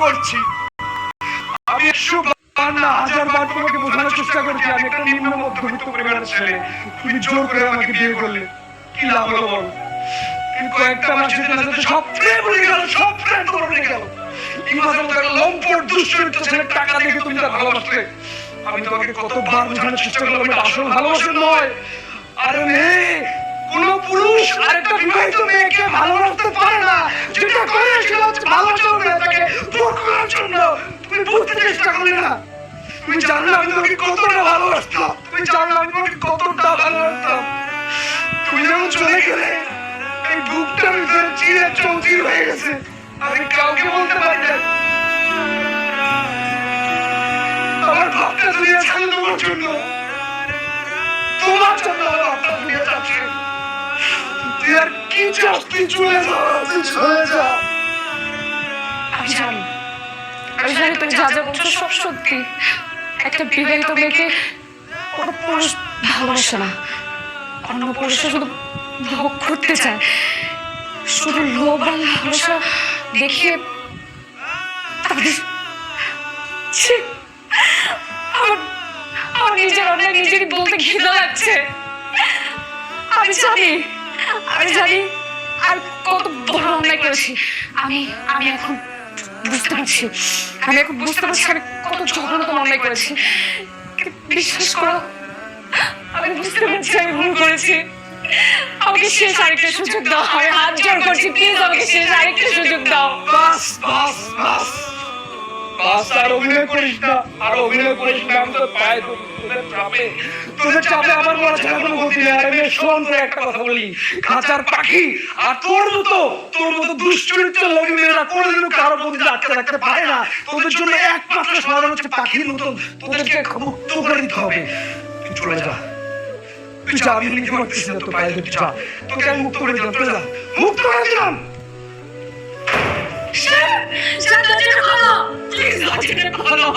করছি। আমি 100 বার না 1000 বার তোমাকে বোঝানোর চেষ্টা করেছি আমি একটা নিম্ন মধ্যবিত্ত পরিবারের ছেলে। তুমি জোর করে আমাকে বিয়ে করলে, কি লাভ হলো বল? কয়েকটা মাসের জন্য সব প্রেম উড়ে গেল, সব প্রেম তোমার উড়ে গেল। ইমাদের মতো লম্পট দুশ্চরিত্র ছেলের টাকা দেখে তুমি তার ভালোবাসলে। আমি তোমাকে কতবার বোঝানোর চেষ্টা করলাম এটা আসল ভালোবাসা নয়। আরে মেয়ে, কোন পুরুষ আরেকটা বিবাহিত মেয়েকে ভালোবাসতে পারে না। যেটা করে সেটা হচ্ছে ভালোবাসা তাকে দূর করার জন্য। তুমি বুঝতে চেষ্টা করলে না। তুমি জানো না আমি তোমাকে কতটা ভালোবাসতাম। তুমি জানো না আমি তোমাকে কতটা ভালোবাসতাম। তুমি যখন চলে গেলে এই বুকটা ভিতরে চিরে চৌচির হয়ে গেছে। আমি কাউকে বলতে পারি না। আমার ভাবটা দুনিয়া ছাড়লো তোমার জন্য। তোমার জন্য আমার ভাবটা দুনিয়া যাচ্ছে। তুই আর কি চাস? তুই চলে যা, তুই চলে যা। আমি জানি তুমি যা যা বলছো সব সত্যি। একটা বিবাহিত মেয়েকে কোনো পুরুষ ভালোবাসে না। অন্য পুরুষরা শুধু ভোগ করতে চায়, শুধু লোভ আর ভালোবাসা দেখিয়ে আমার নিজের অন্যায় নিজেরই বলতে ঘৃণা লাগছে। আমি জানি আর কত বড় অন্যায় করেছি। আমি এখন বুঝতে পারছি আমি কত জঘন্যতম অন্যায় করেছি। বিশ্বাস করো, আমি বুঝতে পারছি আমি ভুল করেছি। আমাকে শেষ আরেকটা সুযোগ দাও। আমি হাত জোড় করছি, প্লিজ আমাকে শেষ আরেকটা সুযোগ দাও। বাস বাস বাস বাস, আর অভিনয় করিস না, আর অভিনয় করিস না। আমি তোর পায়ে তোদের চাপে আমার বলা ছাড়া কোনো গতি নেই। আর আমি শোন তোর একটা কথা বলি, খাঁচার পাখি আর তোর মতো দুশ্চরিত্র লোভী মেয়েরা কোনোদিনও কারো গতিতে আটকে রাখতে পারে না। তোদের জন্য একমাত্র সমাধান হচ্ছে পাখির মতো তোদেরকে মুক্ত করে দিতে হবে। তুই চলে যা, তুই যা। আমি নিতে পারতেছি না তোর পায়ে ধরতে। যা, তোকে আমি মুক্ত করে দিলাম। চলে যা, মুক্ত করে দিলাম। প্লিজ দরজাটা খোলো।